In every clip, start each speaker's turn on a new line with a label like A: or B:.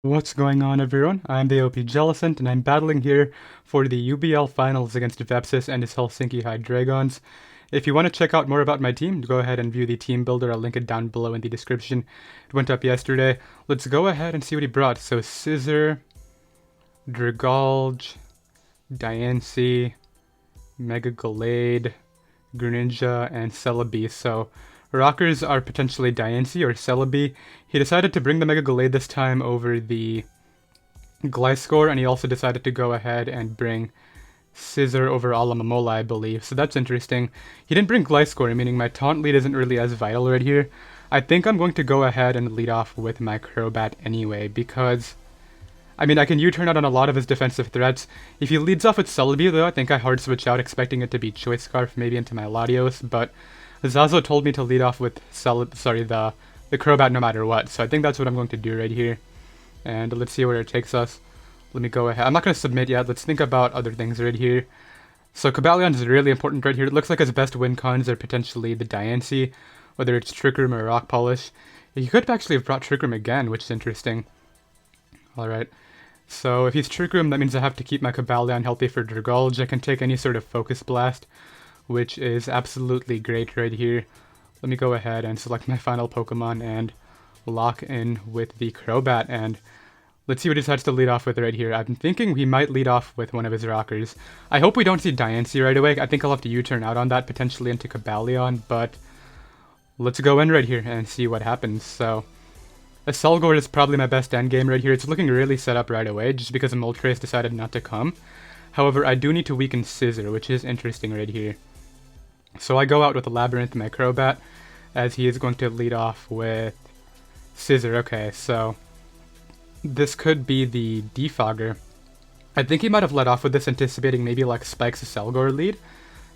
A: What's going on, everyone? I'm the OPJellicent, and I'm battling here for the UBL finals against Vepsis and his Helsinki Hydreigons. If you want to check out more about my team, go ahead and view the team builder. I'll link it down below in the description. It went up yesterday. Let's go ahead and see what he brought. So Scissor, Dragalge, Diancie, Mega Gallade, Greninja, and Celebi. So rockers are potentially Diancie or Celebi. He decided to bring the Mega Gallade this time over the Gliscor, and he also decided to go ahead and bring Scissor over Alamamola, I believe. So that's interesting. He didn't bring Gliscor, meaning my taunt lead isn't really as vital right here. I think I'm going to go ahead and lead off with my Crobat anyway, because I mean, I can U-turn out on a lot of his defensive threats. If he leads off with Celebi, though, I think I hard switch out, expecting it to be Choice Scarf, maybe into my Latios, but Zazo told me to lead off with the Crobat no matter what, so I think that's what I'm going to do right here. And let's see where it takes us. Let me go ahead. I'm not going to submit yet. Let's think about other things right here. So Cobalion is really important right here. It looks like his best win cons are potentially the Diancie, whether it's Trick Room or Rock Polish. He could actually have brought Trick Room again, which is interesting. Alright. So if he's Trick Room, that means I have to keep my Cobalion healthy for Dragalge. I can take any sort of Focus Blast, which is absolutely great right here. Let me go ahead and select my final Pokemon and lock in with the Crobat, and let's see what he decides to lead off with right here. I'm thinking he might lead off with one of his rockers. I hope we don't see Diancie right away. I think I'll have to U-turn out on that, potentially into Cobalion, but let's go in right here and see what happens. So a Selgor is probably my best endgame right here. It's looking really set up right away, just because Moltres decided not to come. However, I do need to weaken Scissor, which is interesting right here. So I go out with a Labyrinth my Crobat, as he is going to lead off with Scissor. Okay, so this could be the Defogger. I think he might have led off with this anticipating maybe like Spike's Selgor lead.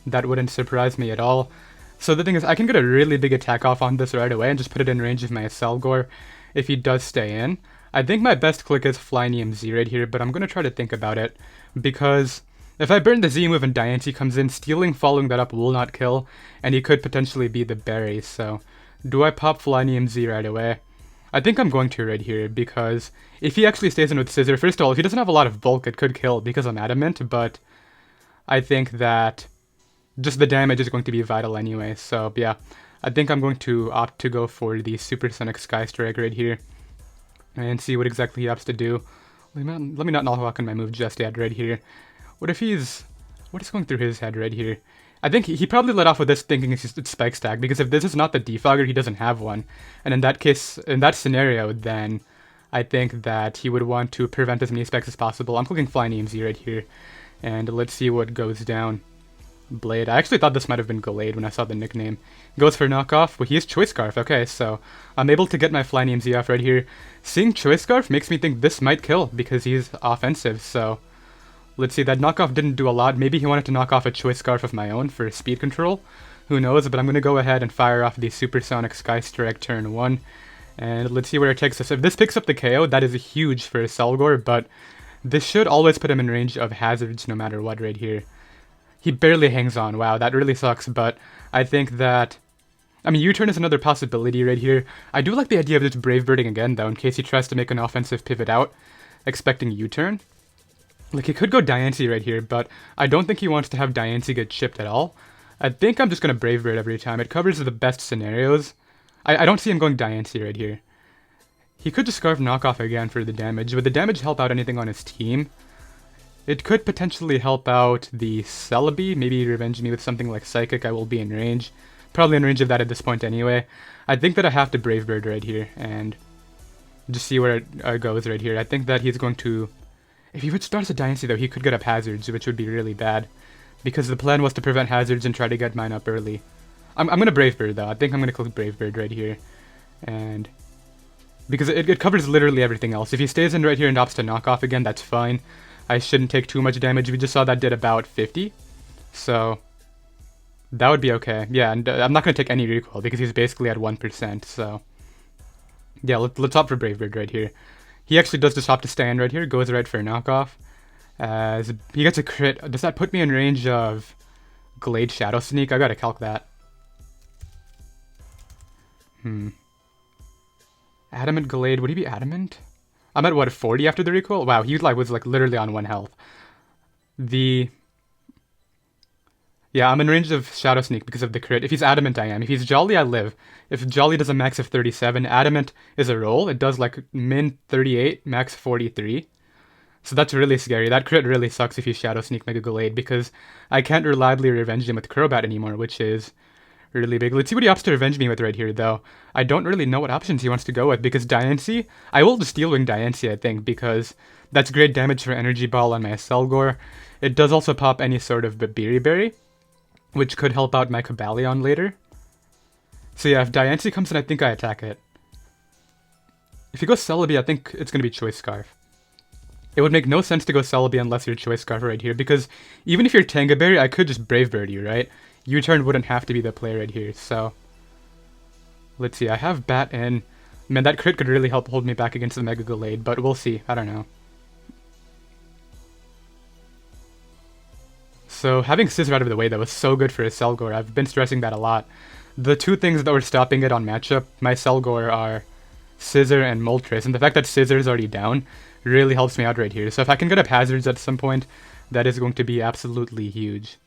A: That wouldn't surprise me at all. So the thing is, I can get a really big attack off on this right away and just put it in range of my Selgor if he does stay in. I think my best click is Flying EMZ right here, but I'm going to try to think about it, because if I burn the Z move and Diancie comes in, stealing following that up will not kill, and he could potentially be the berry. So do I pop Flying EMZ right away? I think I'm going to right here, because if he actually stays in with Scissor, first of all, if he doesn't have a lot of bulk, it could kill because I'm adamant, but I think that just the damage is going to be vital anyway. So yeah, I think I'm going to opt to go for the Supersonic Sky Strike right here and see what exactly he opts to do. Let me not knock on my move just yet right here. What is going through his head right here? I think he probably let off with this thinking it's just Spike Stack, because if this is not the Defogger, he doesn't have one. And in that case, in that scenario, then I think that he would want to prevent as many Spikes as possible. I'm clicking Flying EMZ right here, and let's see what goes down. Blade. I actually thought this might have been Gallade when I saw the nickname. Goes for knockoff. Well, he is Choice Scarf. Okay, so I'm able to get my Flying EMZ off right here. Seeing Choice Scarf makes me think this might kill because he's offensive, so let's see. That knockoff didn't do a lot. Maybe he wanted to knock off a Choice Scarf of my own for speed control. Who knows, but I'm going to go ahead and fire off the Supersonic Sky Strike turn 1. And let's see where it takes us. If this picks up the KO, that is huge for Selgor, but this should always put him in range of hazards no matter what right here. He barely hangs on. Wow, that really sucks, but I think that... I mean, U-turn is another possibility right here. I do like the idea of just Brave Birding again, though, in case he tries to make an offensive pivot out, expecting U-turn. Like, he could go Diancie right here, but I don't think he wants to have Diancie get chipped at all. I think I'm just going to Brave Bird every time. It covers the best scenarios. I don't see him going Diancie right here. He could just Scarf Knockoff again for the damage. Would the damage help out anything on his team? It could potentially help out the Celebi, maybe revenge me with something like Psychic. I will be in range. Probably in range of that at this point anyway. I think that I have to Brave Bird right here, and just see where it goes right here. I think that he's going to... If he would start as a Diancie though, he could get up hazards, which would be really bad, because the plan was to prevent hazards and try to get mine up early. I'm going to Brave Bird though. I think I'm going to click Brave Bird right here, and because it covers literally everything else. If he stays in right here and opts to knock off again, that's fine. I shouldn't take too much damage. We just saw that did about 50, so that would be okay. Yeah, and I'm not going to take any recoil because he's basically at 1%, so yeah, let's opt for Brave Bird right here. He actually does just opt to stay in right here, goes right for a knockoff. As he gets a crit, does that put me in range of Glade Shadow Sneak? I gotta calc that. Adamant Glade, would he be Adamant? I'm at what, 40 after the recoil? Wow, he like was like literally on 1 health. Yeah, I'm in range of Shadow Sneak because of the crit. If he's Adamant, I am. If he's Jolly, I live. If Jolly does a max of 37, Adamant is a roll. It does like min 38, max 43. So that's really scary. That crit really sucks if you Shadow Sneak Mega Gallade because I can't reliably revenge him with Crobat anymore, which is really big. Let's see what he opts to revenge me with right here, though. I don't really know what options he wants to go with because Diancie, I will just Steel Wing Diancie, I think, because that's great damage for Energy Ball on my Selgor. It does also pop any sort of Berry, which could help out my Cobalion later. So yeah, if Diancie comes in, I think I attack it. If you go Celebi, I think it's going to be Choice Scarf. It would make no sense to go Celebi unless you're Choice Scarf right here, because even if you're Tanga Berry, I could just Brave Bird you, right? U-turn wouldn't have to be the play right here, so... Let's see, I have Bat in. Man, that crit could really help hold me back against the Mega Gallade, but we'll see. I don't know. So having Scissor out of the way, that was so good for his Selgor. I've been stressing that a lot. The two things that were stopping it on matchup, my Selgor, are Scissor and Moltres, and the fact that Scissor is already down really helps me out right here. So if I can get up Hazards at some point, that is going to be absolutely huge.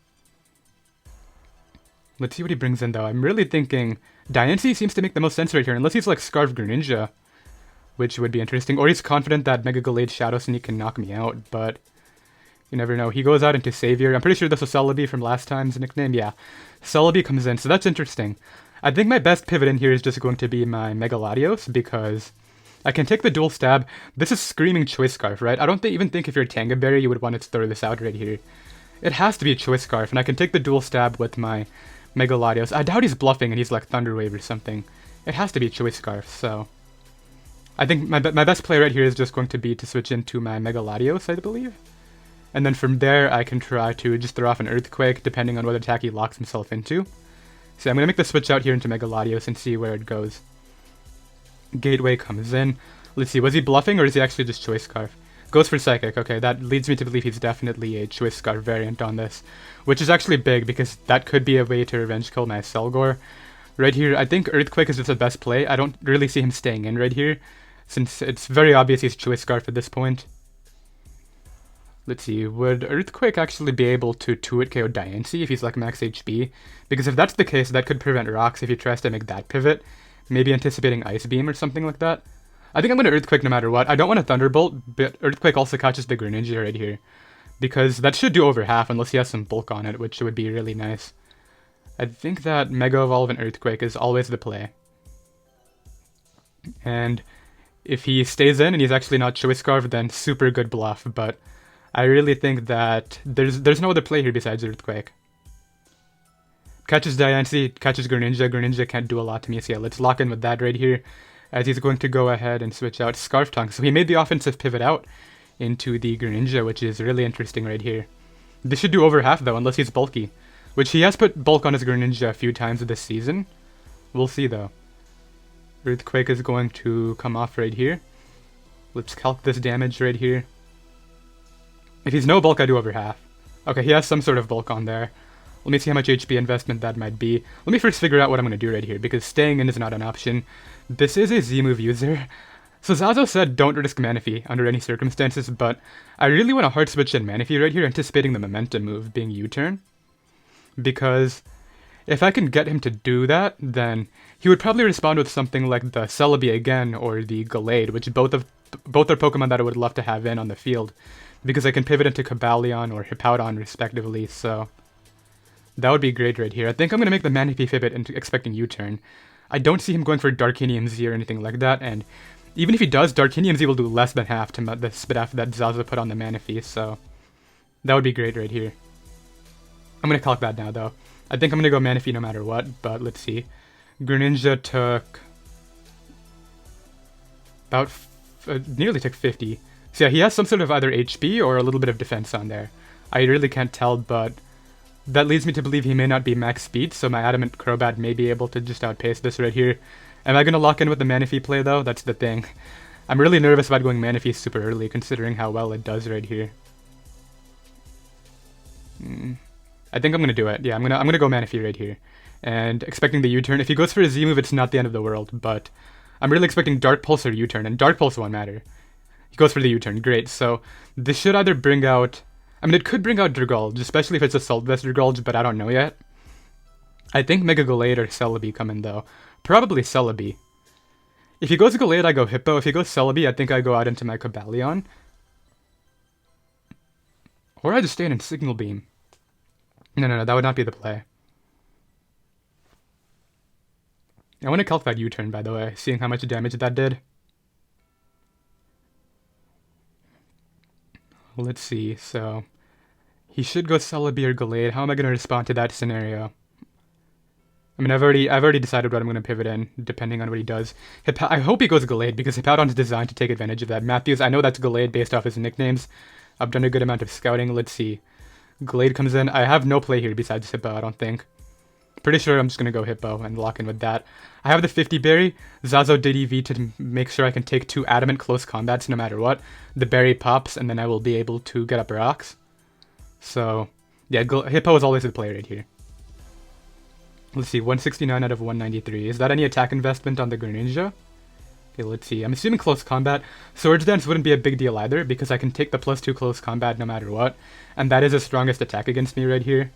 A: Let's see what he brings in, though. I'm really thinking Diancie seems to make the most sense right here, unless he's like Scarf Greninja, which would be interesting. Or he's confident that Mega Gallade Shadow Sneak can knock me out, but you never know. He goes out into Savior. I'm pretty sure this was Celebi from last time's nickname. Yeah, Celebi comes in, so that's interesting. I think my best pivot in here is just going to be my Mega Latios, because I can take the dual stab. This is screaming Choice Scarf, right? I don't even think if you're Tanga Berry, you would want to throw this out right here. It has to be a Choice Scarf, and I can take the dual stab with my Mega Latios. I doubt he's bluffing and he's like Thunder Wave or something. It has to be a Choice Scarf, so... I think my best play right here is just going to be to switch into my Mega Latios, I believe. And then from there, I can try to just throw off an Earthquake, depending on what attack he locks himself into. So I'm going to make the switch out here into Mega Latios and see where it goes. Gateway comes in. Let's see, was he bluffing or is he actually just Choice Scarf? Goes for Psychic. Okay, that leads me to believe he's definitely a Choice Scarf variant on this, which is actually big because that could be a way to revenge kill my Selgor. Right here, I think Earthquake is just the best play. I don't really see him staying in right here, since it's very obvious he's Choice Scarf at this point. Let's see, would Earthquake actually be able to 2-hit KO Diancie if he's like max HP? Because if that's the case, that could prevent Rocks if he tries to make that pivot. Maybe anticipating Ice Beam or something like that. I think I'm going to Earthquake no matter what. I don't want to Thunderbolt, but Earthquake also catches the Greninja right here. Because that should do over half unless he has some bulk on it, which would be really nice. I think that Mega Evolve and Earthquake is always the play. And if he stays in and he's actually not Choice Scarf, then super good bluff, but I really think that there's no other play here besides Earthquake. Catches Diancie, catches Greninja. Greninja can't do a lot to me, so yeah, let's lock in with that right here, as he's going to go ahead and switch out Scarf Tongue. So he made the offensive pivot out into the Greninja, which is really interesting right here. This should do over half, though, unless he's bulky, which he has put bulk on his Greninja a few times this season. We'll see, though. Earthquake is going to come off right here. Let's calc this damage right here. If he's no bulk, I do over half. Okay, he has some sort of bulk on there. Let me see how much HP investment that might be. Let me first figure out what I'm going to do right here, because staying in is not an option. This is a Z-move user. So Zazo said don't risk Manaphy under any circumstances, but I really want to hard switch in Manaphy right here, anticipating the momentum move being U-turn. Because if I can get him to do that, then he would probably respond with something like the Celebi again or the Gallade, which both are Pokemon that I would love to have in on the field, because I can pivot into Cobalion or Hippowdon respectively, so that would be great right here. I think I'm going to make the Manaphy pivot into expecting U-turn. I don't see him going for Darkinium Z or anything like that, and even if he does, Darkinium Z will do less than half to the Spidaf that Zaza put on the Manaphy, so that would be great right here. I'm going to calc that now, though. I think I'm going to go Manaphy no matter what, but let's see. Greninja took about nearly took 50. So yeah, he has some sort of either HP or a little bit of defense on there. I really can't tell, but that leads me to believe he may not be max speed, so my Adamant Crobat may be able to just outpace this right here. Am I going to lock in with the Manaphy play, though? That's the thing. I'm really nervous about going Manaphy super early, considering how well it does right here. I think I'm going to do it. Yeah, I'm gonna go Manaphy right here. And expecting the U-turn. If he goes for a Z-move, it's not the end of the world, but I'm really expecting Dark Pulse or U-turn, and Dark Pulse won't matter. Goes for the U-turn. Great. So this should either bring out... I mean, it could bring out Dragalge, especially if it's Assault Vest Dragalge, but I don't know yet. I think Mega Gallade or Celebi come in, though. Probably Celebi. If he goes Gallade, I go Hippo. If he goes Celebi, I think I go out into my Cobalion. Or I just stay in Signal Beam. No, that would not be the play. I want to calc that U-turn, by the way, seeing how much damage that did. Let's see, so... he should go Celebi or Gallade. How am I going to respond to that scenario? I mean, I've already decided what I'm going to pivot in, depending on what he does. I hope he goes Gallade, because Hippowdon's designed to take advantage of that. Matthews, I know that's Gallade based off his nicknames. I've done a good amount of scouting. Let's see. Gallade comes in. I have no play here besides Hippo, I don't think. Pretty sure I'm just going to go Hippo and lock in with that. I have the 50 berry. Zazo did EV to make sure I can take 2 adamant close combats no matter what. The berry pops, and then I will be able to get up rocks. So, yeah, Hippo is always the play right here. Let's see, 169 out of 193. Is that any attack investment on the Greninja? Okay, let's see. I'm assuming close combat. Swords Dance wouldn't be a big deal either, because I can take the +2 close combat no matter what. And that is the strongest attack against me right here.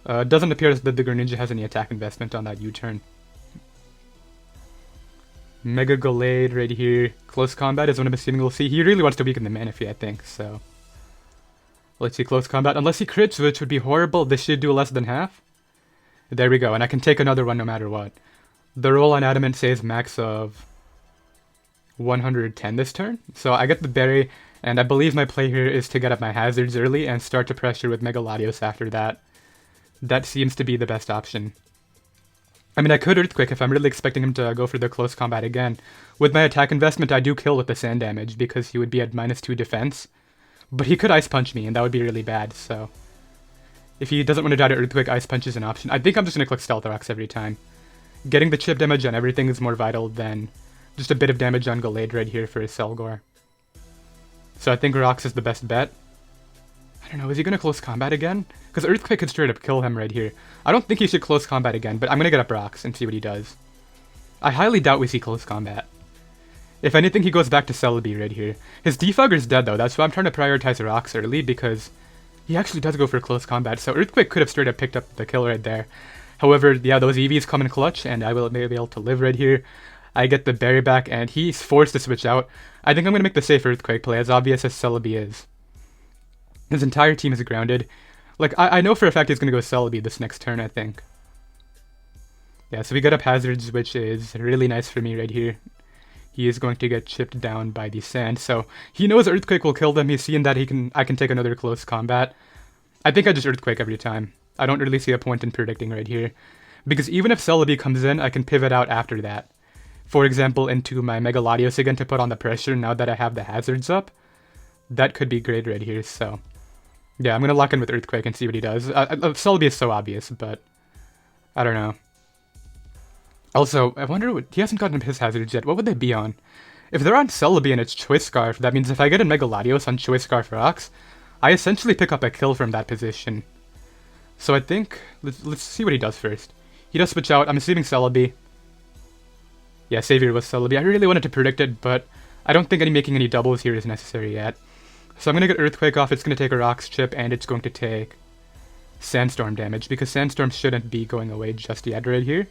A: It doesn't appear as that the Greninja has any attack investment on that U-turn. Mega Gallade right here. Close combat is what I'm assuming we'll see. He really wants to weaken the Manaphy, I think, so... let's see, close combat. Unless he crits, which would be horrible, this should do less than half. There we go, and I can take another one no matter what. The roll on Adamant says max of 110 this turn. So I get the berry, and I believe my play here is to get up my hazards early and start to pressure with Mega Latios after that. That seems to be the best option. I mean, I could Earthquake if I'm really expecting him to go for the close combat again. With my attack investment, I do kill with the sand damage because he would be at -2 defense. But he could Ice Punch me, and that would be really bad, so... if he doesn't want to die to Earthquake, Ice Punch is an option. I think I'm just going to click Stealth Rocks every time. Getting the chip damage on everything is more vital than just a bit of damage on Gallade right here for his Selgor. So I think Rocks is the best bet. I don't know, is he going to close combat again? Because Earthquake could straight up kill him right here. I don't think he should close combat again, but I'm going to get up Rocks and see what he does. I highly doubt we see close combat. If anything, he goes back to Celebi right here. His Defogger's dead though, that's why I'm trying to prioritize Rocks early, because he actually does go for close combat, so Earthquake could have straight up picked up the kill right there. However, yeah, those EVs come in clutch, and I will be able to live right here. I get the berry back, and he's forced to switch out. I think I'm going to make the safe Earthquake play, as obvious as Celebi is. His entire team is grounded. Like, I know for a fact he's going to go Celebi this next turn, I think. Yeah, so we get up hazards, which is really nice for me right here. He is going to get chipped down by the sand, so he knows Earthquake will kill them. He's seeing that I can take another close combat. I think I just Earthquake every time. I don't really see a point in predicting right here. Because even if Celebi comes in, I can pivot out after that. For example, into my Mega Latios again to put on the pressure now that I have the hazards up. That could be great right here, so... yeah, I'm going to lock in with Earthquake and see what he does. Celebi is so obvious, but... I don't know. Also, I wonder what... he hasn't gotten his hazards yet. What would they be on? If they're on Celebi and it's Choice Scarf, that means if I get a Mega Latios on Choice Scarf Rocks, I essentially pick up a kill from that position. So I think... let's see what he does first. He does switch out. I'm assuming Celebi. Yeah, Savior was Celebi. I really wanted to predict it, but I don't think making any doubles here is necessary yet. So I'm going to get Earthquake off. It's going to take a Rocks chip, and it's going to take Sandstorm damage, because Sandstorm shouldn't be going away just yet right here.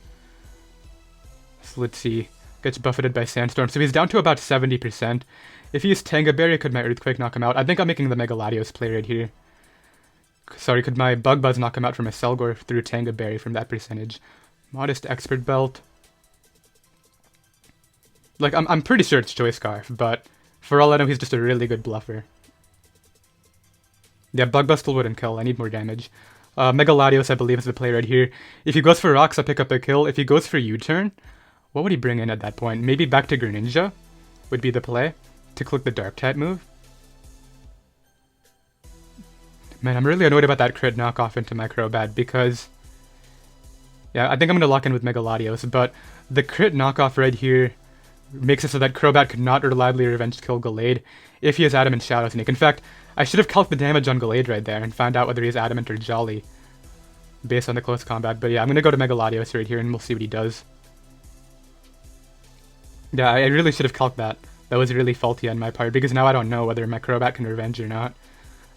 A: So let's see. Gets buffeted by Sandstorm. So he's down to about 70%. If he's Tanga Berry, could my Earthquake knock him out? I think I'm making the Mega Latios play right here. Sorry, could my Bug Buzz knock him out from a Selgor through Tanga Berry from that percentage? Modest Expert Belt. Like, I'm pretty sure it's Choice Scarf, but for all I know, he's just a really good bluffer. Yeah, Bug Buzz still wouldn't kill. I need more damage. Mega Latios, I believe, is the play right here. If he goes for Rocks, I pick up a kill. If he goes for U-turn, what would he bring in at that point? Maybe back to Greninja would be the play to click the Dark-type move. Man, I'm really annoyed about that crit knockoff into my Crobat because... yeah, I think I'm going to lock in with Mega Latios, but the crit knockoff right here makes it so that Crobat could not reliably revenge kill Gallade if he has Adamant Shadow Sneak. In fact, I should have calced the damage on Gallade right there and found out whether he's Adamant or Jolly based on the close combat. But yeah, I'm going to go to Mega Latios right here and we'll see what he does. Yeah, I really should have calced that. That was really faulty on my part, because now I don't know whether my Crobat can revenge or not.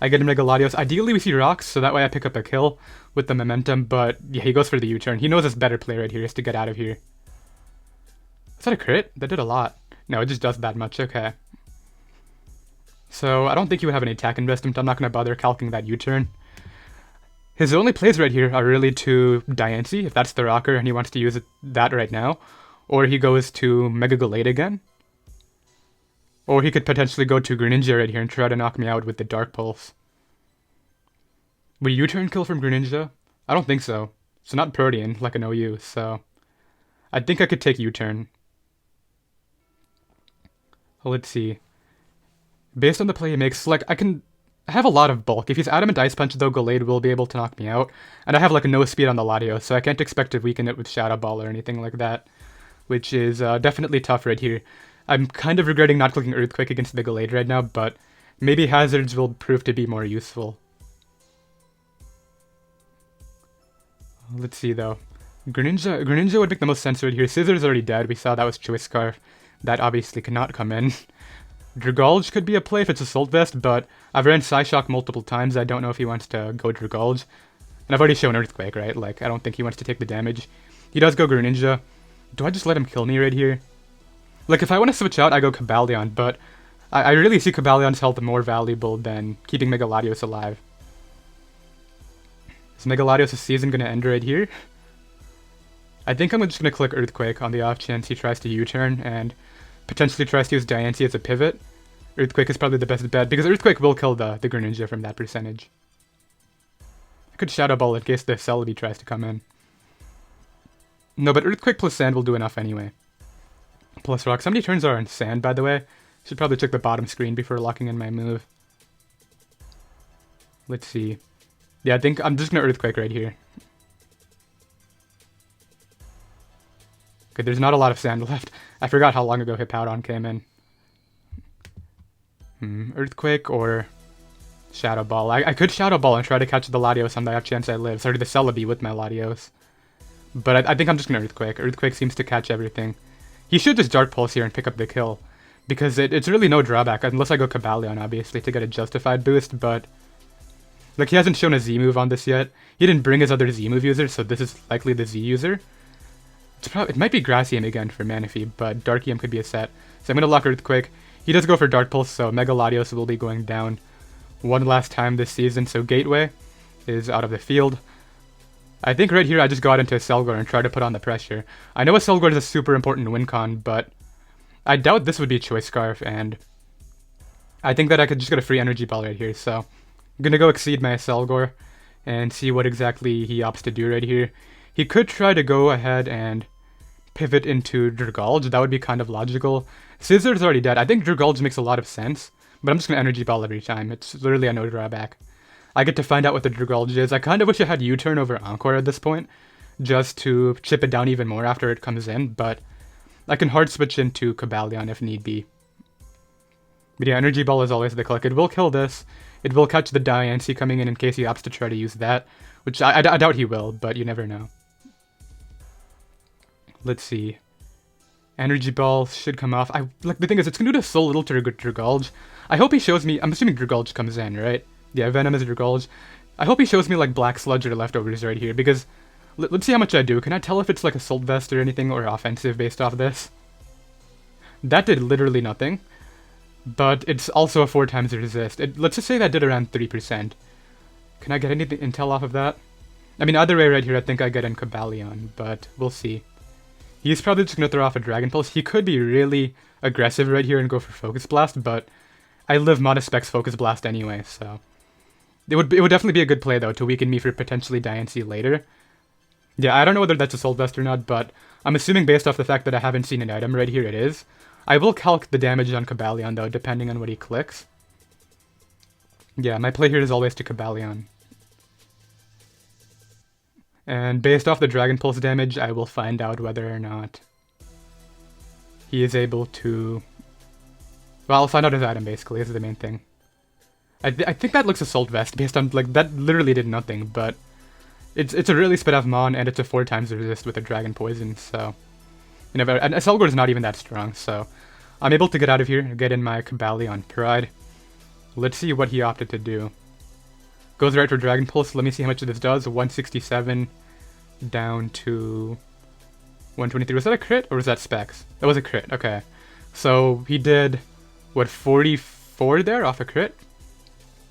A: I get a Mega Latios. Ideally we see Rocks, so that way I pick up a kill with the momentum, but yeah, he goes for the U-turn. He knows his better play right here is to get out of here. Is that a crit? That did a lot. No, it just does that much, okay. So I don't think he would have any attack investment. I'm not going to bother calcing that U-turn. His only plays right here are really to Diancie, if that's the rocker and he wants to use that right now. Or he goes to Mega Gallade again. Or he could potentially go to Greninja right here and try to knock me out with the Dark Pulse. Would U-turn kill from Greninja? I don't think so. It's not Protean, like an OU, so... I think I could take U-turn. Let's see. Based on the play he makes, like, I have a lot of bulk. If he's Adamant Ice Punch, though, Gallade will be able to knock me out. And I have, like, no speed on the Latios, so I can't expect to weaken it with Shadow Ball or anything like that. Which is definitely tough right here. I'm kind of regretting not clicking Earthquake against the Gallade right now, but maybe Hazards will prove to be more useful. Let's see, though. Greninja would make the most sense right here. Scissor's already dead. We saw that was Choice Scarf. That obviously cannot come in. Dragalge could be a play if it's Assault Vest, but I've ran Psyshock multiple times. I don't know if he wants to go Dragalge. And I've already shown Earthquake, right? Like, I don't think he wants to take the damage. He does go Greninja. Do I just let him kill me right here? Like, if I want to switch out, I go Cobalion, but I really see Cobalion's health more valuable than keeping Mega Latios alive. Is Mega Latios' season going to end right here? I think I'm just going to click Earthquake on the off chance he tries to U-turn and potentially tries to use Diancie as a pivot. Earthquake is probably the best bet, because Earthquake will kill the Greninja from that percentage. I could Shadow Ball in case the Celebi tries to come in. No, but Earthquake plus Sand will do enough anyway. Plus Rock. How many turns are on Sand, by the way? Should probably check the bottom screen before locking in my move. Let's see. Yeah, I think I'm just going to Earthquake right here. Okay, there's not a lot of Sand left. I forgot how long ago Hippowdon came in. Earthquake or Shadow Ball. I could Shadow Ball and try to catch the Latios on the off chance I live. Sorry, the Celebi with my Latios. But I think I'm just going to Earthquake. Earthquake seems to catch everything. He should just Dark Pulse here and pick up the kill. Because it's really no drawback, unless I go Cobalion, obviously, to get a justified boost, but... Like, he hasn't shown a Z move on this yet. He didn't bring his other Z move user, so this is likely the Z user. It might be Gracium again for Manaphy, but Darkium could be a set. So I'm going to lock Earthquake. He does go for Dark Pulse, so Mega Latios will be going down one last time this season, so Gateway is out of the field. I think right here I just go out into a Selgor and try to put on the pressure. I know a Selgor is a super important win con, but I doubt this would be Choice Scarf, and I think that I could just get a free Energy Ball right here, so I'm going to go Exceed my Selgor and see what exactly he opts to do right here. He could try to go ahead and pivot into Dragalge. That would be kind of logical. Scissor's already dead. I think Dragalge makes a lot of sense, but I'm just going to Energy Ball every time. It's literally a no drawback. I get to find out what the Dragalge is. I kind of wish I had U-turn over Encore at this point, just to chip it down even more after it comes in, but I can hard switch into Cobalion if need be. But yeah, Energy Ball is always the click. It will kill this. It will catch the Diancie coming in case he opts to try to use that, which I doubt he will, but you never know. Let's see. Energy Ball should come off. Like, the thing is, it's going to do so little to Dragalge. I hope he shows me... I'm assuming Dragalge comes in, right? Yeah, Venom is Dragalge. I hope he shows me, like, Black Sludge or Leftovers right here, because... Let's see how much I do. Can I tell if it's, like, Assault Vest or anything, or offensive based off this? That did literally nothing. But it's also a 4 times resist. Let's just say that did around 3%. Can I get anything intel off of that? I mean, either way right here, I think I get in Cobalion, but we'll see. He's probably just going to throw off a Dragon Pulse. He could be really aggressive right here and go for Focus Blast, but I live Monospec's Focus Blast anyway, so... It would definitely be a good play, though, to weaken me for potentially Diancie later. Yeah, I don't know whether that's Assault Vest or not, but I'm assuming based off the fact that I haven't seen an item right here, it is. I will calc the damage on Cobalion, though, depending on what he clicks. Yeah, my play here is always to Cobalion. And based off the Dragon Pulse damage, I will find out whether or not he is able to... Well, I'll find out his item, basically, is the main thing. I think that looks Assault Vest, based on, like, that literally did nothing, but... It's a really spit-off Mon, and it's a 4 times resist with a Dragon Poison, so... And Selgor is not even that strong, so... I'm able to get out of here and get in my Kabali on Pride. Let's see what he opted to do. Goes right for Dragon Pulse. Let me see how much this does. 167 down to 123. Was that a crit or was that specs? That was a crit. Okay. So he did, what, 44 there off a crit?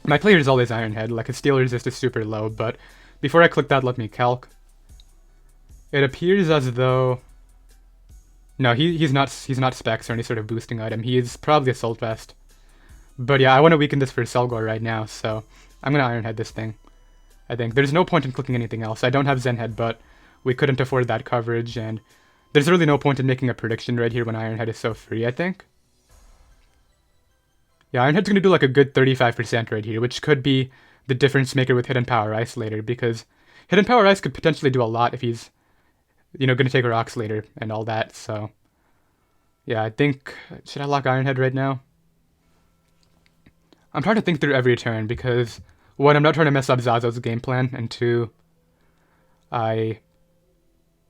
A: My player is always Ironhead. Like, his steel resist is super low, but before I click that, let me calc. It appears as though... No, he's not specs or any sort of boosting item. He's probably Assault Vest. But yeah, I want to weaken this for Selgor right now, so I'm going to Ironhead this thing. I think there's no point in clicking anything else. I don't have Zenhead, but we couldn't afford that coverage, and there's really no point in making a prediction right here when Ironhead is so free, I think. Yeah, Ironhead's going to do like a good 35% right here, which could be the difference maker with Hidden Power Ice later, because Hidden Power Ice could potentially do a lot if he's, you know, going to take rocks later and all that, so... Yeah, I think... Should I lock Ironhead right now? I'm trying to think through every turn, because... One, I'm not trying to mess up Zazo's game plan, and two... I...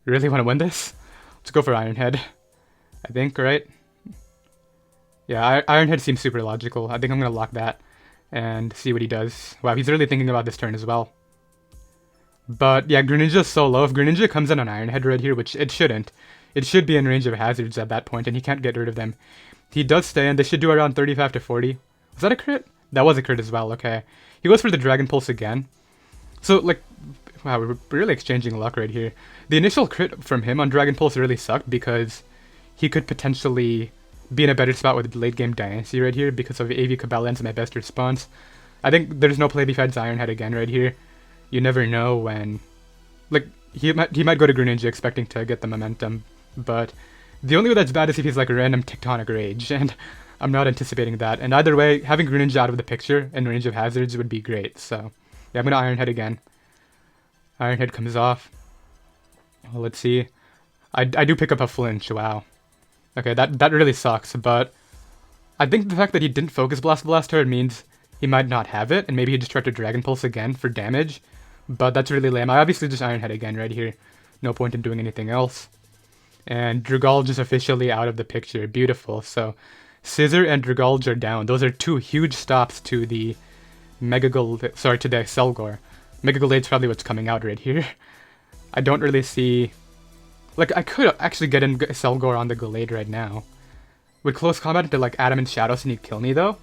A: really want to win this? Let's go for Ironhead. I think, right? Yeah, Ironhead seems super logical. I think I'm going to lock that and see what he does. Wow, he's really thinking about this turn as well. But yeah, Greninja's so low. If Greninja comes in on Ironhead right here, which it shouldn't, it should be in range of hazards at that point, and he can't get rid of them. He does stay in. They should do around 35 to 40. Was that a crit? That was a crit as well, okay. He goes for the Dragon Pulse again. So, like, wow, we're really exchanging luck right here. The initial crit from him on Dragon Pulse really sucked because he could potentially be in a better spot with late game Diancie right here because of AV Cabalance, my best response. I think there's no play besides Ironhead again right here. You never know when... Like, he might go to Greninja expecting to get the momentum, but the only way that's bad is if he's like a random Tectonic Rage, and I'm not anticipating that. And either way, having Greninja out of the picture in range of hazards would be great, so... Yeah, I'm gonna Ironhead again. Ironhead comes off. Well, let's see. I do pick up a flinch, wow. Okay, that really sucks, but I think the fact that he didn't Focus Blast last turn means he might not have it, and maybe he just tried to Dragon Pulse again for damage, but that's really lame. I obviously just Ironhead again right here. No point in doing anything else. And Dragulge is officially out of the picture. Beautiful. So, Scissor and Dragulge are down. Those are two huge stops to the to the Selgor. Mega Gallade's probably what's coming out right here. I don't really see... Like, I could actually get in Selgor on the Gallade right now. Would close combat into, like, Adamant Shadow Sneak kill me, though?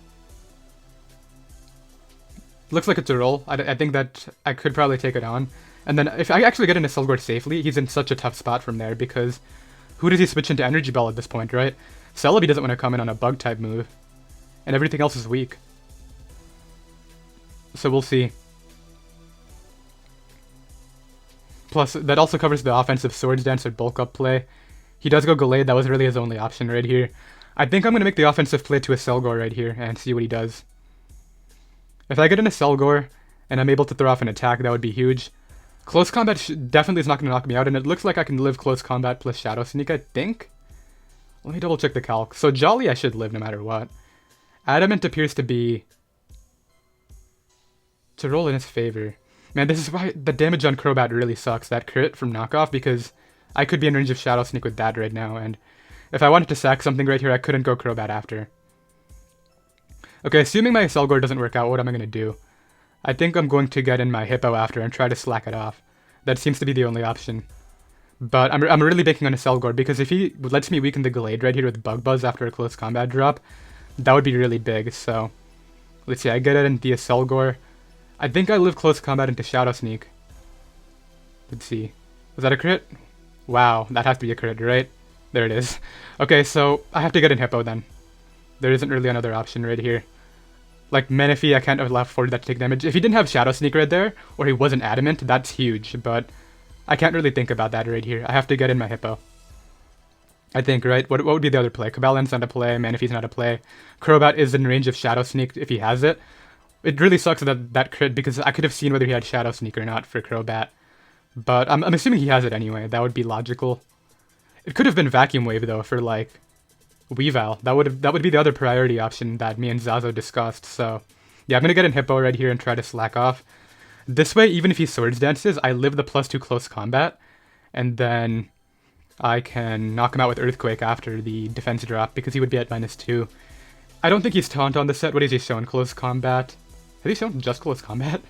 A: Looks like it's a roll. I think that I could probably take it on. And then, if I actually get into Selgor safely, he's in such a tough spot from there, because who does he switch into Energy Ball at this point, right? Celebi doesn't want to come in on a Bug-type move. And everything else is weak. So we'll see. Plus, that also covers the offensive Swords Dance or Bulk Up play. He does go Gallade, that was really his only option right here. I think I'm going to make the offensive play to a Selgor right here and see what he does. If I get in a Selgor and I'm able to throw off an attack, that would be huge. Close combat definitely is not going to knock me out, and it looks like I can live close combat plus Shadow Sneak, I think? Let me double check the calc. So Jolly I should live no matter what. Adamant appears to be... to roll in his favor. Man, this is why the damage on Crobat really sucks, that crit from knockoff, because I could be in range of Shadow Sneak with that right now, and if I wanted to sack something right here, I couldn't go Crobat after. Okay, assuming my Selgor doesn't work out, what am I going to do? I think I'm going to get in my Hippo after and try to slack it off. That seems to be the only option. But I'm really banking on a Selgor, because if he lets me weaken the Gallade right here with Bug Buzz after a close combat drop, that would be really big, so... Let's see, I get it into a Selgor. I think I live close combat into Shadow Sneak. Let's see. Was that a crit? Wow, that has to be a crit, right? There it is. Okay, so I have to get in Hippo then. There isn't really another option right here. Like, Menifee, I can't afford that to take damage. If he didn't have Shadow Sneak right there, or he wasn't Adamant, that's huge, but I can't really think about that right here. I have to get in my Hippo. I think, right? What would be the other play? Cabalan's not a play, Menifee's not a play. Crobat is in range of Shadow Sneak if he has it. It really sucks that crit, because I could have seen whether he had Shadow Sneak or not for Crobat. But I'm assuming he has it anyway. That would be logical. It could have been Vacuum Wave, though, for, like, Weavile. That would be the other priority option that me and Zazo discussed, so... Yeah, I'm gonna get in Hippo right here and try to slack off. This way, even if he Swords Dances, I live the +2 close combat, and then I can knock him out with Earthquake after the defense drop, because he would be at -2. I don't think he's taunt on the set. What has he shown? Close combat? Has he shown just close combat?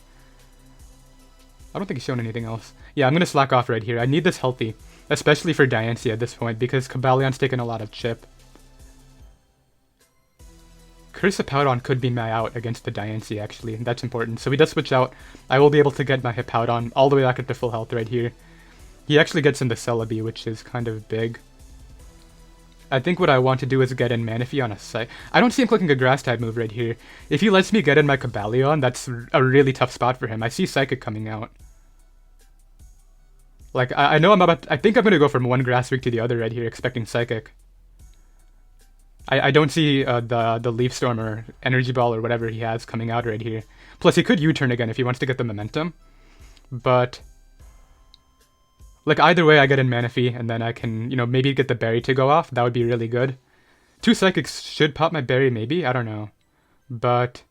A: I don't think he's shown anything else. Yeah, I'm gonna slack off right here. I need this healthy, especially for Diancie at this point, because Cobalion's taken a lot of chip. Curse of Hippowdon could be my out against the Diancie, actually. That's important. So he does switch out. I will be able to get my Hippowdon all the way back up to full health right here. He actually gets into Celebi, which is kind of big. I think what I want to do is get in Manaphy on a site. I don't see him clicking a grass type move right here. If he lets me get in my Cobalion, that's a really tough spot for him. I see Psychic coming out. Like, I know I think I'm going to go from one grass week to the other right here, expecting Psychic. I don't see the Leaf Storm or Energy Ball or whatever he has coming out right here. Plus, he could U-turn again if he wants to get the momentum. But like, either way, I get in Manaphy, and then I can, you know, maybe get the berry to go off. That would be really good. 2 Psychics should pop my berry, maybe? I don't know. But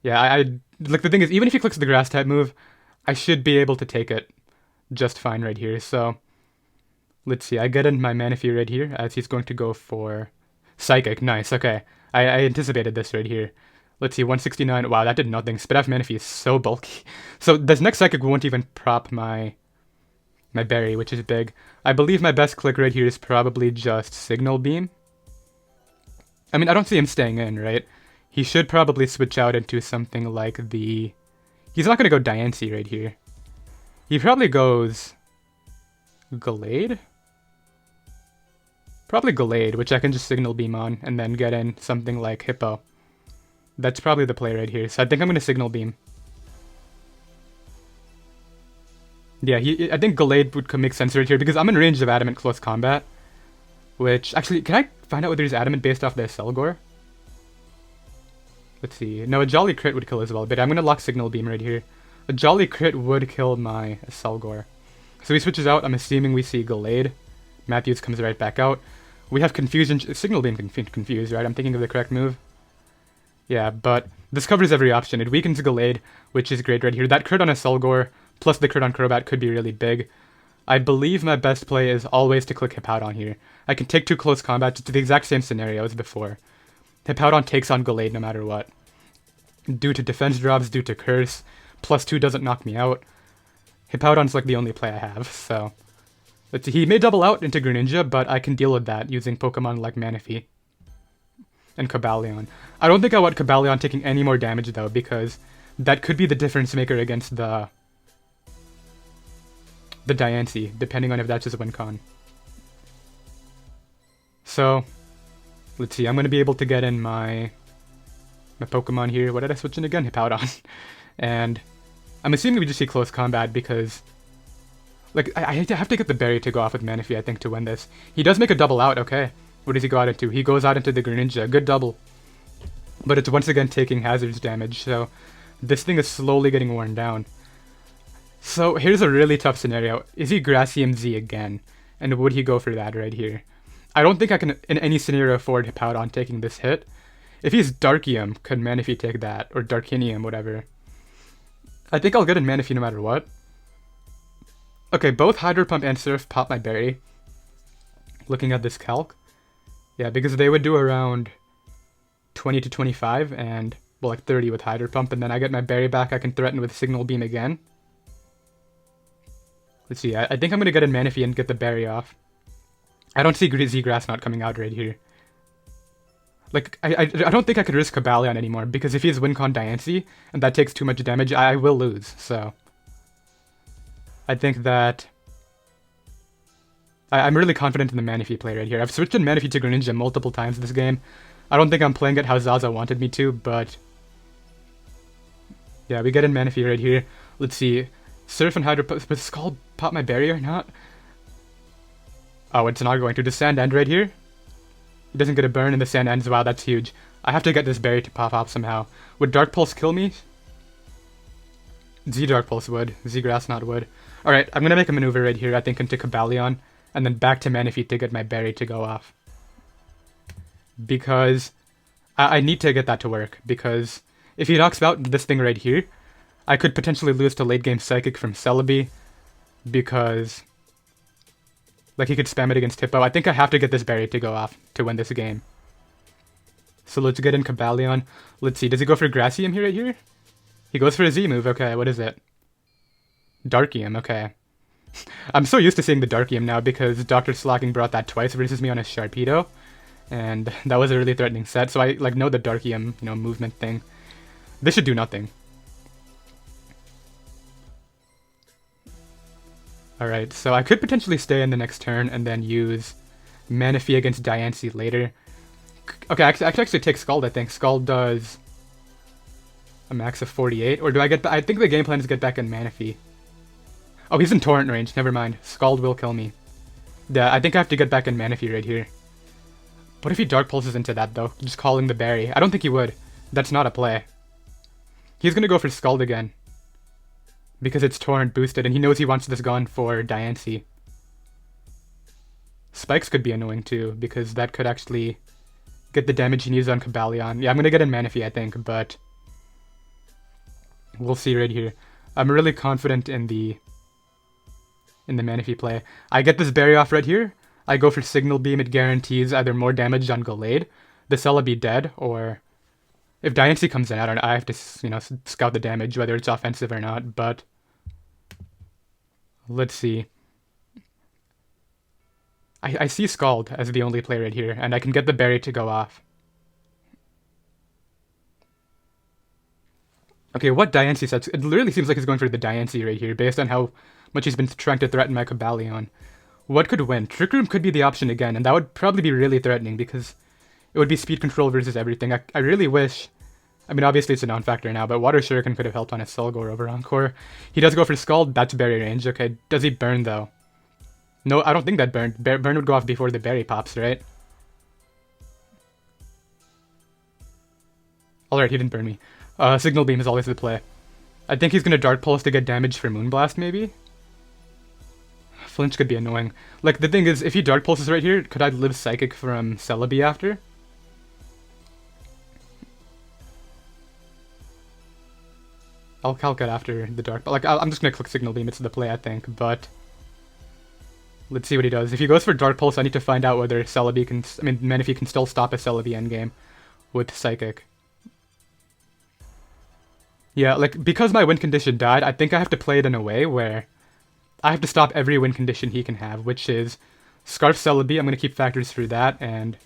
A: yeah, like, the thing is, even if he clicks the grass type move, I should be able to take it just fine right here. So let's see, I get in my Manaphy right here, as he's going to go for Psychic. Nice, okay. I anticipated this right here. Let's see, 169. Wow, that did nothing. Spit off Manaphy is so bulky. So this next Psychic won't even prop my berry, which is big. I believe my best click right here is probably just Signal Beam. I mean, I don't see him staying in, right? He should probably switch out into something like the... He's not going to go Diancie right here. He probably goes Gallade? Probably Gallade, which I can just Signal Beam on, and then get in something like Hippo. That's probably the play right here, so I think I'm going to Signal Beam. Yeah, I think Gallade would make sense right here, because I'm in range of Adamant close combat. Which, actually, can I find out whether he's Adamant based off the Selgor? Let's see. No, a Jolly Crit would kill as well, but I'm going to lock Signal Beam right here. A Jolly Crit would kill my Selgor. So he switches out. I'm assuming we see Gallade. Matthews comes right back out. We have Confusion. Signal Beam confused, right? I'm thinking of the correct move. Yeah, but this covers every option. It weakens Gallade, which is great right here. That crit on a Selgor, plus the crit on Crobat, could be really big. I believe my best play is always to click Hippowdon here. I can take 2 close combats to the exact same scenario as before. Hippowdon takes on Gallade no matter what. Due to defense drops, due to Curse, +2 doesn't knock me out. Hippowdon's like the only play I have, so... Let's see, he may double out into Greninja, but I can deal with that using Pokemon like Manaphy and Cobalion. I don't think I want Cobalion taking any more damage though, because that could be the difference maker against the Diancie, depending on if that's his win con. So, let's see, I'm going to be able to get in my Pokemon here. What did I switch in again? Hippowdon. And I'm assuming we just see close combat because... Like, I have to get the berry to go off with Manaphy, I think, to win this. He does make a double out, okay. What does he go out into? He goes out into the Greninja. Good double. But it's once again taking hazards damage, so this thing is slowly getting worn down. So here's a really tough scenario. Is he Grassy MZ again? And would he go for that right here? I don't think I can, in any scenario, afford Hippowdon taking this hit. If he's Darkium, could Manaphy take that? Or Darkinium, whatever. I think I'll get in Manaphy no matter what. Okay, both Hydro Pump and Surf pop my berry. Looking at this calc. Yeah, because they would do around 20 to 25, and, well, like 30 with Hydro Pump, and then I get my berry back, I can threaten with Signal Beam again. Let's see, I think I'm going to get in Manaphy and get the berry off. I don't see Z-Grass not coming out right here. Like, I don't think I could risk Cobalion anymore, because if he has Wincon Diancie, and that takes too much damage, I will lose, so... I think that... I'm really confident in the Manaphy play right here. I've switched in Manaphy to Greninja multiple times this game. I don't think I'm playing it how Zaza wanted me to, but... Yeah, we get in Manaphy right here. Let's see. Surf and Hydro... But Scald pop my berry or not? Oh, it's not going to. Does Sand end right here? He doesn't get a burn and the Sand ends. Wow, that's huge. I have to get this berry to pop off somehow. Would Dark Pulse kill me? Z-Dark Pulse would. Z-Grass not would. Alright, I'm gonna make a maneuver right here, I think, into Cobalion, and then back to Manaphy to get my berry to go off. Because I need to get that to work, because if he knocks out this thing right here, I could potentially lose to late game Psychic from Celebi, because Like, he could spam it against Hippo. I think I have to get this berry to go off to win this game. So let's get in Cobalion. Let's see, does he go for Gracium here, right here? He goes for a Z move, okay, what is it? Darkium, okay. I'm so used to seeing the Darkium now because Dr. Slacking brought that twice versus me on a Sharpedo. And that was a really threatening set, so I like know the Darkium, you know, movement thing. This should do nothing. Alright, so I could potentially stay in the next turn and then use Manaphy against Diancie later. Okay, I could actually take Scald, I think. Scald does a max of 48. Or do I get... I think the game plan is get back in Manaphy. Oh, he's in Torrent range. Never mind. Scald will kill me. Yeah, I think I have to get back in Manaphy right here. What if he Dark Pulses into that, though? Just calling the berry. I don't think he would. That's not a play. He's gonna go for Scald again. Because it's Torrent boosted, and he knows he wants this gone for Diancie. Spikes could be annoying, too, because that could actually get the damage he needs on Cobalion. Yeah, I'm gonna get in Manaphy, I think, but we'll see right here. I'm really confident in the Manaphy play. I get this berry off right here. I go for Signal Beam. It guarantees either more damage on Gallade, the Celebi dead, or if Diancie comes in, I don't know. I have to, you know, scout the damage, whether it's offensive or not, but let's see. I see Scald as the only play right here, and I can get the berry to go off. Okay, what Diancie sets? It literally seems like he's going for the Diancie right here, based on how much he's been trying to threaten my Cobalion. What could win? Trick Room could be the option again, and that would probably be really threatening, because it would be speed control versus everything. I really wish... I mean, obviously it's a non-factor now, but Water Shuriken could have helped on a Selgor over Encore. He does go for Scald, that's berry range. Okay, does he burn, though? No, I don't think that burned. Burn would go off before the berry pops, right? Alright, he didn't burn me. Signal Beam is always the play. I think he's gonna Dark Pulse to get damage for Moonblast, maybe? Flinch could be annoying. Like, the thing is, if he Dark Pulses right here, could I live Psychic from Celebi after? I'll calc it after the Dark... But, like, I'm just gonna click Signal Beam, it's the play, I think, but... Let's see what he does. If he goes for Dark Pulse, I need to find out whether Celebi can... I mean, Manaphy can still stop a Celebi endgame with Psychic. Yeah, like, because my win condition died, I think I have to play it in a way where I have to stop every win condition he can have, which is Scarf Celebi. I'm going to keep factors through that, and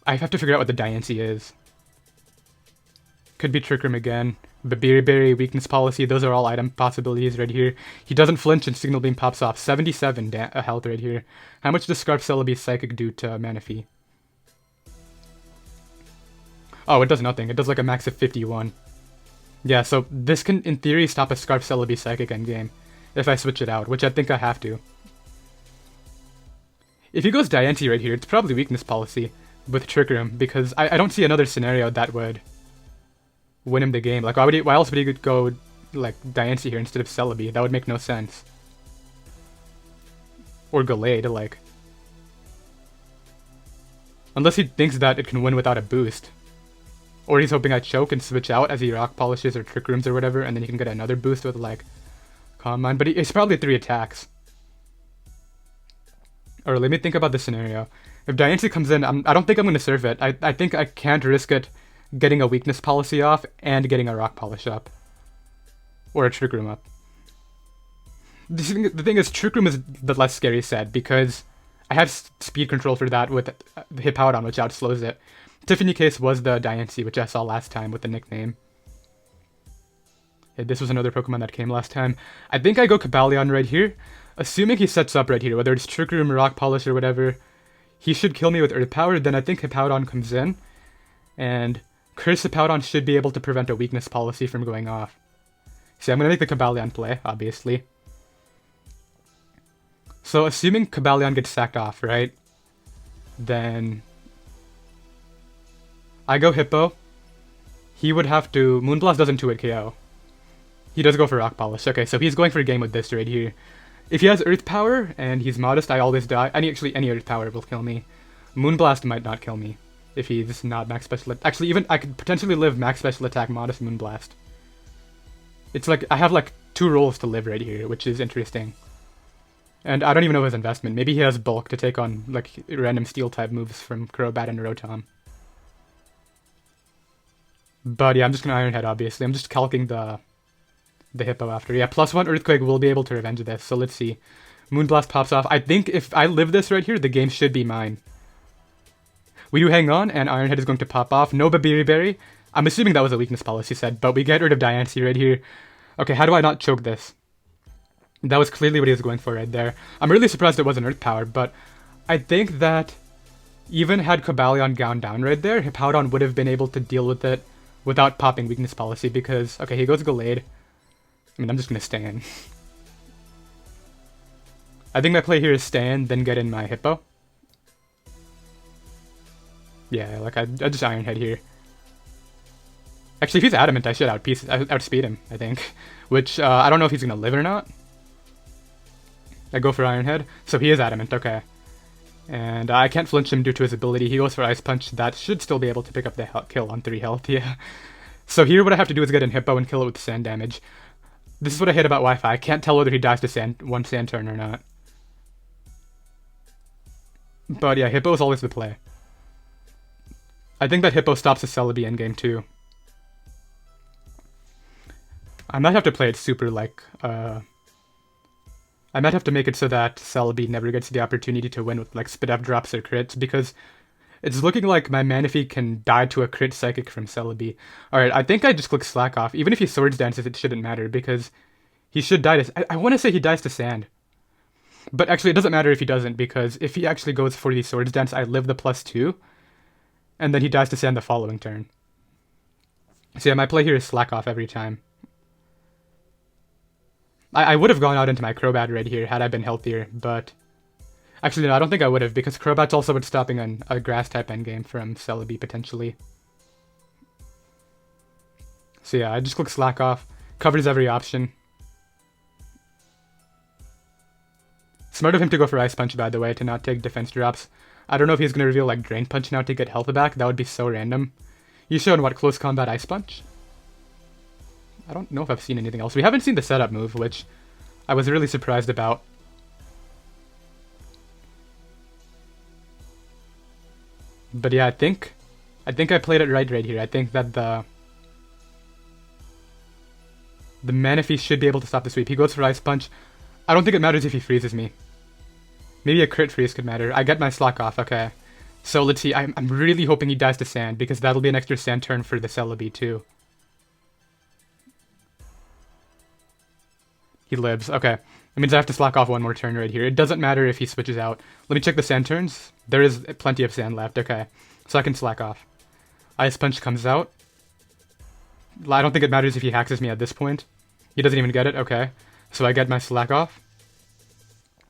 A: I have to figure out what the Diancie is. Could be Trick Room again. Berry, Weakness Policy, those are all item possibilities right here. He doesn't flinch and Signal Beam pops off. 77 health right here. How much does Scarf Celebi Psychic do to Manaphy? Oh, it does nothing. It does like a max of 51. Yeah, so this can, in theory, stop a Scarf Celebi Psychic endgame, if I switch it out, which I think I have to. If he goes Diancie right here, it's probably Weakness Policy with Trick Room, because I don't see another scenario that would win him the game. Like, why else would he go, like, Diancie here instead of Celebi? That would make no sense. Or Gallade, like. Unless he thinks that it can win without a boost. Or he's hoping I choke and switch out as he Rock Polishes or Trick Rooms or whatever, and then he can get another boost with, like, Calm Mind. But it's probably 3 attacks. Or let me think about this scenario. If Diancie comes in, I don't think I'm going to serve it. I think I can't risk it getting a Weakness Policy off and getting a Rock Polish up. Or a Trick Room up. The thing is, Trick Room is the less scary set, because I have speed control for that with Hippowdon, which outslows it. Tiffany Case was the Diancie, which I saw last time with the nickname. Yeah, this was another Pokemon that came last time. I think I go Cobalion right here. Assuming he sets up right here, whether it's Trick Room, Rock Polish, or whatever, he should kill me with Earth Power. Then I think Hippowdon comes in, and Curse Hippowdon should be able to prevent a Weakness Policy from going off. See, I'm going to make the Cobalion play, obviously. So, assuming Cobalion gets sacked off, right? Then I go Hippo. He would have to... Moonblast doesn't 2-hit KO. He does go for Rock Polish. Okay, so he's going for a game with this right here. If he has Earth Power and he's modest, I always die. Actually, any Earth Power will kill me. Moonblast might not kill me if he's not max special. Actually, even I could potentially live max special attack, modest, Moonblast. It's like I have like 2 rolls to live right here, which is interesting. And I don't even know his investment. Maybe he has bulk to take on like random steel type moves from Crobat and Rotom. But yeah, I'm just gonna Iron Head, obviously. I'm just calcing the Hippo after. Yeah, +1 Earthquake will be able to revenge this, so let's see. Moonblast pops off. I think if I live this right here, the game should be mine. We do hang on, and Iron Head is going to pop off. No Babiri Berry. I'm assuming that was a weakness policy set, but we get rid of Diancie right here. Okay, how do I not choke this? That was clearly what he was going for right there. I'm really surprised it wasn't Earth Power, but I think that even had Cobalion gone down right there, Hippowdon would have been able to deal with it without popping weakness policy because, okay, he goes Gallade. I mean, I'm just going to stay in. I think my play here is stay in, then get in my Hippo. Yeah, like I just Iron Head here. Actually, if he's Adamant, I should outspeed him, I think. Which, I don't know if he's going to live or not. I go for Iron Head. So he is Adamant, okay. And I can't flinch him due to his ability. He goes for Ice Punch. That should still be able to pick up the kill on 3 health, yeah. So here what I have to do is get in Hippo and kill it with sand damage. This is what I hate about Wi-Fi. I can't tell whether he dies to one sand turn or not. But yeah, Hippo is always the play. I think that Hippo stops the Celebi endgame too. I might have to play it super like, I might have to make it so that Celebi never gets the opportunity to win with like Spidef drops or crits, because it's looking like my Manaphy can die to a crit Psychic from Celebi. Alright, I think I just click Slack off. Even if he Swords Dances, it shouldn't matter, because he should die to... I want to say he dies to Sand. But actually, it doesn't matter if he doesn't, because if he actually goes for the Swords Dance, I live the +2, and then he dies to Sand the following turn. So yeah, my play here is Slack off every time. I would have gone out into my Crobat right here had I been healthier, but... Actually, no, I don't think I would have, because Crobat's also been stopping a Grass-type endgame from Celebi, potentially. So yeah, I just click Slack off. Covers every option. Smart of him to go for Ice Punch, by the way, to not take defense drops. I don't know if he's going to reveal, like, Drain Punch now to get health back. That would be so random. You showed, what, Close Combat Ice Punch? I don't know if I've seen anything else. We haven't seen the setup move, which I was really surprised about. But yeah, I think I played it right here. I think that the Manaphy should be able to stop the sweep. He goes for Ice Punch. I don't think it matters if he freezes me. Maybe a crit freeze could matter. I get my Slack off, okay. So let's see, I'm really hoping he dies to Sand, because that'll be an extra Sand turn for the Celebi too. He lives, okay. That means I have to Slack off one more turn right here. It doesn't matter if he switches out. Let me check the Sand turns. There is plenty of Sand left, okay. So I can Slack off. Ice Punch comes out. I don't think it matters if he haxes me at this point. He doesn't even get it, okay. So I get my Slack off.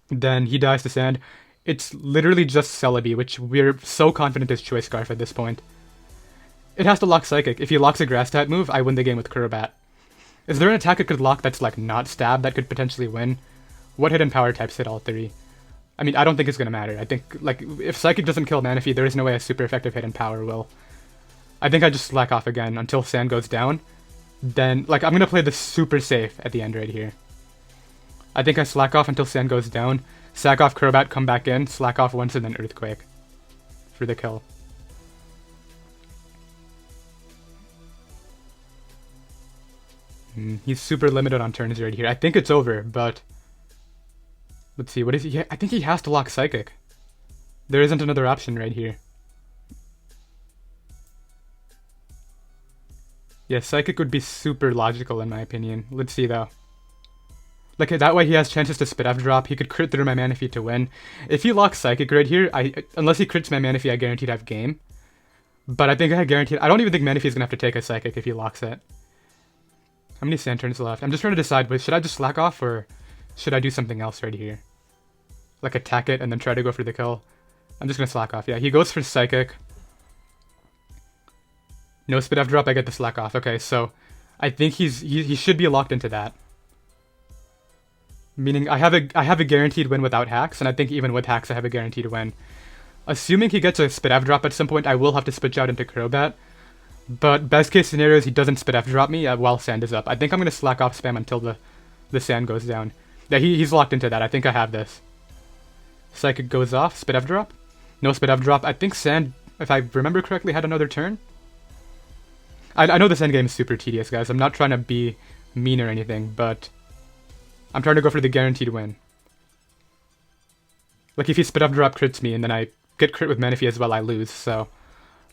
A: Then he dies to Sand. It's literally just Celebi, which we're so confident is Choice Scarf at this point. It has to lock Psychic. If he locks a Grass-type move, I win the game with Crobat. Is there an attack it could lock that's, like, not Stab that could potentially win? What hidden power types hit all 3? I mean, I don't think it's gonna matter. I think, like, if Psychic doesn't kill Manaphy, there is no way a super effective hidden power will. I think I just Slack off again until Sand goes down. Then, like, I'm gonna play this super safe at the end right here. I think I Slack off until Sand goes down. Sack off Crobat, come back in, Slack off once, and then Earthquake for the kill. He's super limited on turns right here. I think it's over, but... Let's see, what is he? I think he has to lock Psychic. There isn't another option right here. Yeah, Psychic would be super logical in my opinion. Let's see though. Like, that way he has chances to Spidef drop. He could crit through my Manaphy to win. If he locks Psychic right here, unless he crits my Manaphy, I guaranteed I have game. But I think I guaranteed... I don't even think Manaphy is going to have to take a Psychic if he locks it. How many Sand turns left? I'm just trying to decide, but should I just Slack off or should I do something else right here? Like attack it and then try to go for the kill. I'm just going to Slack off. Yeah, he goes for Psychic. No Spidef drop, I get the Slack off. Okay, so I think he should be locked into that. Meaning I have a guaranteed win without hacks, and I think even with hacks I have a guaranteed win. Assuming he gets a Spidef drop at some point, I will have to switch out into Crobat. But best case scenario is he doesn't Spidef drop me while Sand is up. I think I'm going to Slack off spam until the Sand goes down. Yeah, he's locked into that. I think I have this. Psychic goes off. Spit F drop? No Spit F drop. I think Sand, if I remember correctly, had another turn. I know this endgame is super tedious, guys. I'm not trying to be mean or anything, but I'm trying to go for the guaranteed win. Like, if he Spit F drop crits me, and then I get crit with Manaphy as well, I lose, so...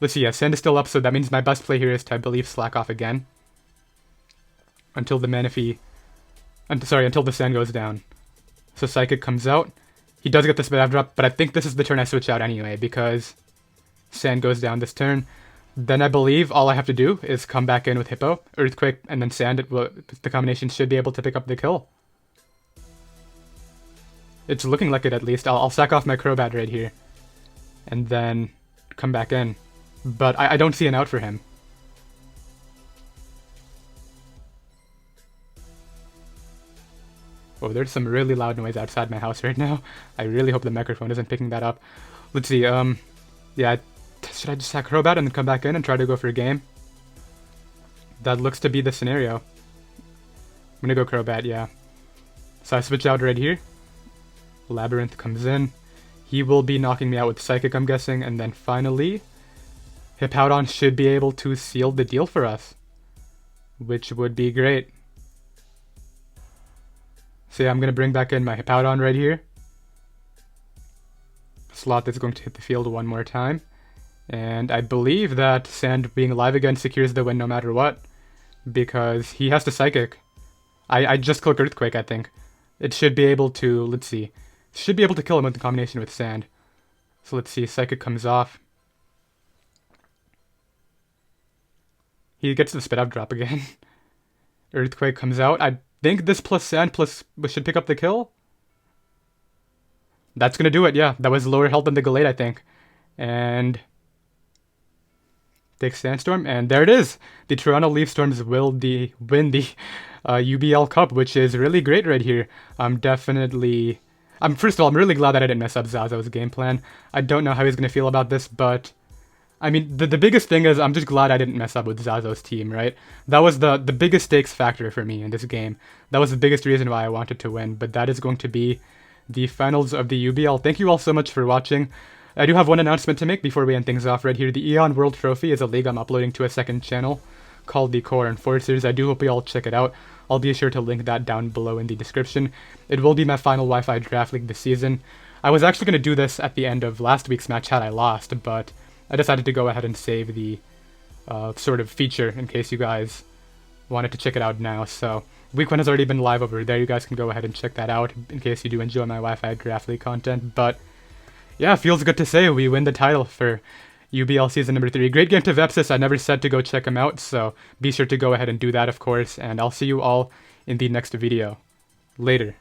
A: Let's see, yeah, Sand is still up, so that means my best play here is to, I believe, slack off again. Until the Manaphy... until the Sand goes down. So Psychic comes out. He does get the Spit F drop, but I think this is the turn I switch out anyway, because Sand goes down this turn. Then I believe all I have to do is come back in with Hippo, Earthquake, and then Sand. The combination should be able to pick up the kill. It's looking like it, at least. I'll sack off my Crobat right here. And then come back in. But I don't see an out for him. Oh, there's some really loud noise outside my house right now. I really hope the microphone isn't picking that up. Let's see, yeah, should I just sack Crobat and then come back in and try to go for a game? That looks to be the scenario. I'm gonna go Crobat, yeah. So I switch out right here. Labyrinth comes in. He will be knocking me out with Psychic, I'm guessing, and then finally, Hippowdon should be able to seal the deal for us, which would be great. So yeah, I'm gonna bring back in my Hippowdon right here. Slot is going to hit the field one more time. And I believe that Sand being alive again secures the win no matter what, because he has to Psychic. I just click Earthquake, I think. It should be able to, let's see, should be able to kill him with the combination with Sand. So let's see, Psychic comes off. He gets the Spit Up drop again. Earthquake comes out. I think this plus Sand plus should pick up the kill. That's gonna do it, yeah. That was lower health than the Gallade, I think. And takes Sandstorm, and there it is. The Toronto Leaf Storms will win the UBL Cup, which is really great right here. First of all, I'm really glad that I didn't mess up Zazo's game plan. I don't know how he's gonna feel about this, but I mean, the biggest thing is I'm just glad I didn't mess up with Zazo's team, right? That was the biggest stakes factor for me in this game. That was the biggest reason why I wanted to win, but that is going to be the finals of the UBL. Thank you all so much for watching. I do have one announcement to make before we end things off right here. The Eon World Trophy is a league I'm uploading to a second channel called the Core Enforcers. I do hope you all check it out. I'll be sure to link that down below in the description. It will be my final Wi-Fi draft league this season. I was actually going to do this at the end of last week's match had I lost, but I decided to go ahead and save the sort of feature in case you guys wanted to check it out now. So week 1 has already been live over there. You guys can go ahead and check that out in case you do enjoy my Wi-Fi draft league content. But yeah, feels good to say we win the title for UBL Season number 3. Great game to Vepsis. I never said to go check him out, so be sure to go ahead and do that, of course. And I'll see you all in the next video. Later.